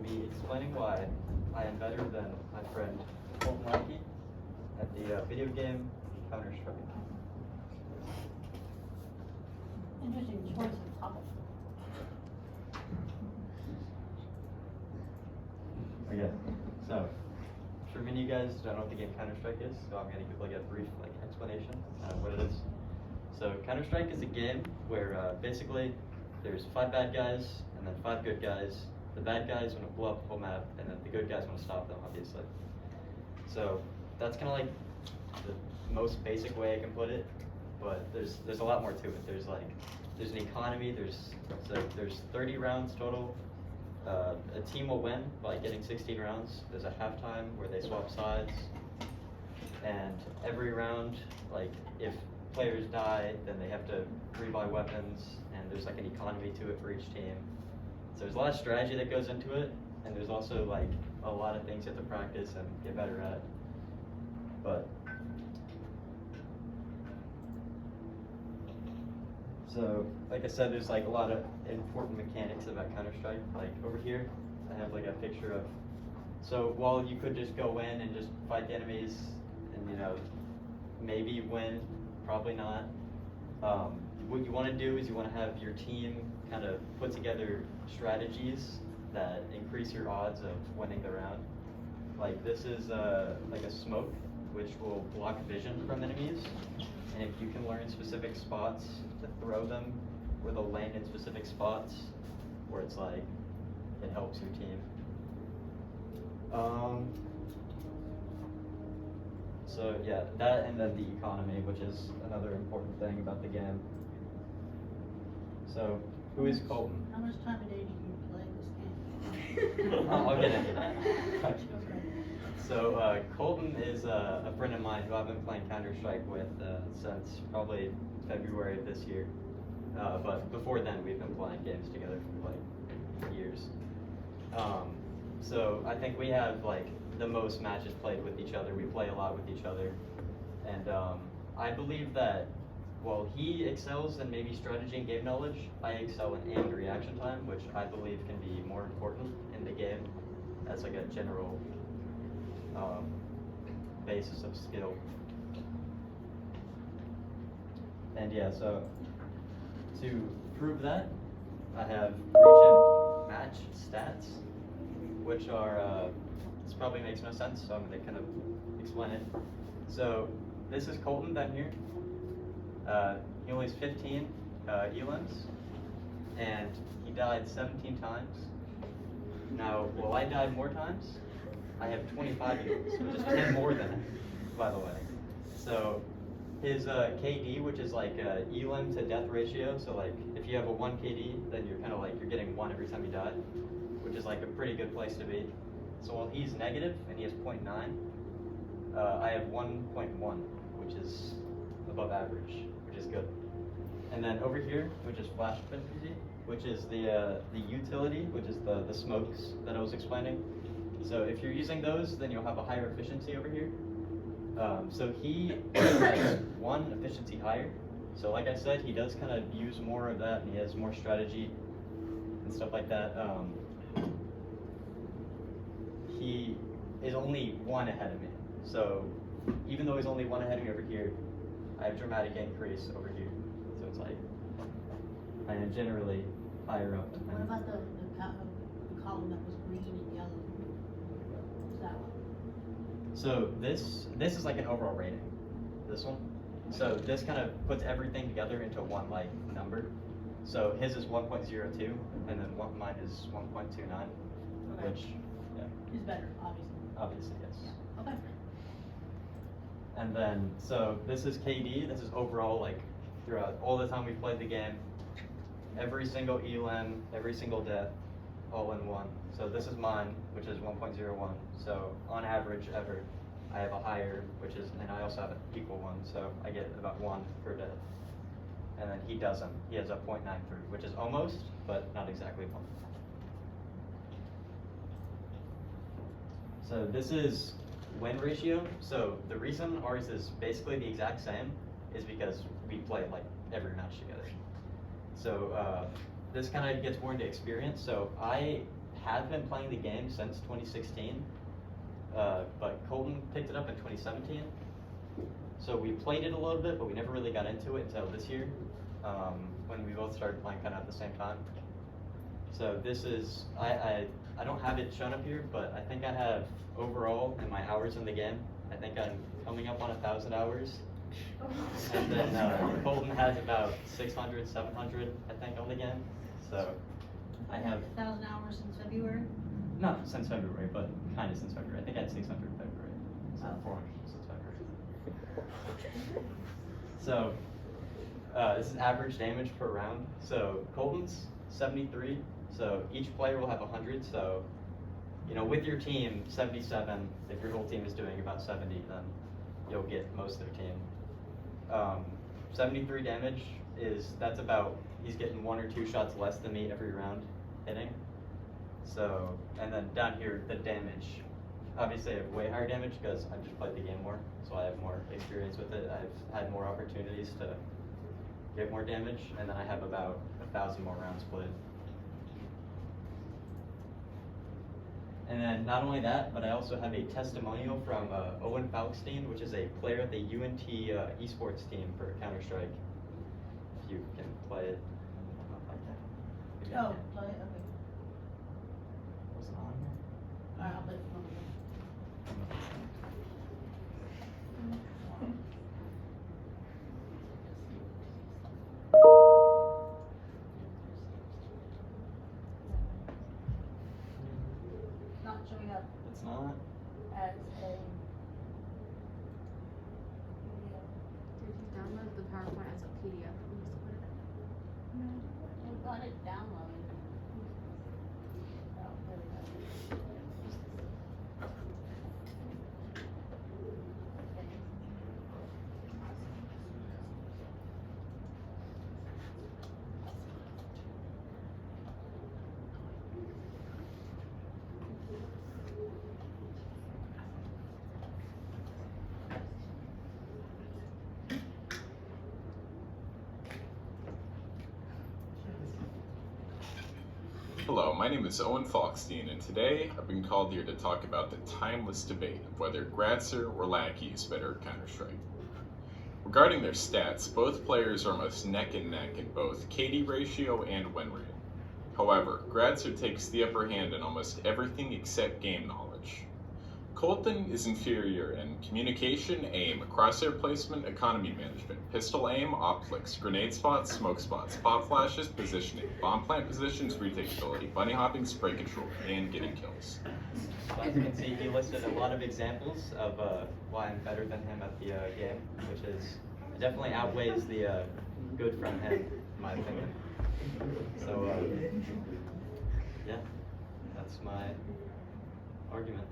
be explaining why I am better than my friend Colton at the video game Counterstrike. Interesting choice of topic. Okay, so for many of you guys don't know what the game Counterstrike is, so I'm going to give like a brief explanation of what it is. So Counterstrike is a game where basically there's 5 bad guys and then 5 good guys. The bad guys want to blow up the whole map, and then the good guys want to stop them, obviously. So that's kind of like the most basic way I can put it, but there's a lot more to it. There's an economy. There's 30 rounds total. A team will win by getting 16 rounds. There's a halftime where they swap sides, and every round, like if players die, then they have to rebuy weapons, and there's like an economy to it for each team. So there's a lot of strategy that goes into it, and there's also like a lot of things you have to practice and get better at. But so, like I said, there's like a lot of important mechanics about Counter-Strike. Like over here, I have like a picture of. So while you could just go in and just fight the enemies, and maybe win, probably not. What you want to do is you want to have your team kind of put together strategies that increase your odds of winning the round. Like this is like a smoke, which will block vision from enemies. And if you can learn specific spots to throw them, where they'll land in specific spots, where it's like, it helps your team. So yeah, that and then the economy, which is another important thing about the game. So, who is Colton? How much time a day do you play this game? I'll get into that. So Colton is a friend of mine who I've been playing Counter-Strike with since probably February of this year. But before then, we've been playing games together for like years. So I think we have like the most matches played with each other. We play a lot with each other. And I believe that while he excels in maybe strategy and game knowledge, I excel in aim and reaction time, which I believe can be more important in the game as like a general basis of skill. And yeah, so to prove that, I have region match stats, which are, this probably makes no sense, so I'm going to kind of explain it. So this is Colton down here. He only has 15 elims, and he died 17 times. Now, while I died more times, I have 25 elims, which is 10 more than him, by the way. So his KD, which is like elim to death ratio, so like if you have a 1 KD, then you're kind of like, you're getting 1 every time you die, which is like a pretty good place to be. So while he's negative and he has 0.9, I have 1.1, which is above average, which is good. And then over here, which is flash efficiency, which is the utility, which is the smokes that I was explaining. So if you're using those, then you'll have a higher efficiency over here. So he has 1 efficiency higher. So like I said, he does kind of use more of that, and he has more strategy and stuff like that. He is only 1 ahead of me. So even though he's only 1 ahead of me over here, I have dramatic increase over here. So it's like, I am generally higher up than him. What about the column that was green and yellow? What's that one? So this is like an overall rating, this one. So this kind of puts everything together into one like number. So his is 1.02, and then mine is 1.29, Okay. which, yeah, Is better, obviously. obviously, yes. Yeah. Okay. And then, so this is KD, this is overall, like, throughout all the time we've played the game, every single elim, every single death, all in one. So this is mine, which is 1.01. So on average ever, I have a higher, which is, and I also have an equal one, so I get about 1 per death. And then he doesn't, he has a 0.93, which is almost, but not exactly 1. So this is win ratio. So the reason ours is basically the exact same is because we play like every match together. So this kind of gets more into experience. So I have been playing the game since 2016, but Colton picked it up in 2017. So we played it a little bit, but we never really got into it until this year, when we both started playing kind of at the same time. So this is, I don't have it shown up here, but I think I have overall in my hours in the game, I think I'm coming up on 1,000 hours. And then Colton has about 600, 700, I think, on the game. So I have 1,000 hours since February. not since February, but kind of since February. I think I had 600 in February, so Oh. 400 since February. So this is average damage per round. So Colton's 73. So each player will have 100. So with your team, 77. If your whole team is doing about 70, then you'll get most of their team. 73 damage that's about, he's getting 1 or 2 shots less than me every round hitting. So, and then down here, the damage. Obviously I have way higher damage because I've just played the game more, so I have more experience with it. I've had more opportunities to get more damage, and then I have about 1,000 more rounds played. And then not only that, but I also have a testimonial from Owen Falkstein, which is a player at the UNT esports team for Counterstrike. If you can play it. Like that. Maybe I Oh, can. play it, okay. Was it on here? Alright, I'll play it for you. Not showing up It's not? as a video. Did you download the PowerPoint as a PDF? We got it downloaded. Oh, there we go. Hello, my name is Owen Falkstein, and today I've been called here to talk about the timeless debate of whether Gradser or Lackey is better at Counter-Strike. Regarding their stats, both players are almost neck and neck in both KD ratio and win rate. However, Gradser takes the upper hand in almost everything except game knowledge. Colton is inferior in communication, aim, crosshair placement, economy management, pistol aim, optics, grenade spots, smoke spots, pop flashes, positioning, bomb plant positions, retakeability, bunny hopping, spray control, and getting kills. So as you can see, he listed a lot of examples of why I'm better than him at the game, which definitely outweighs the good from him, in my opinion. So yeah, that's my argument.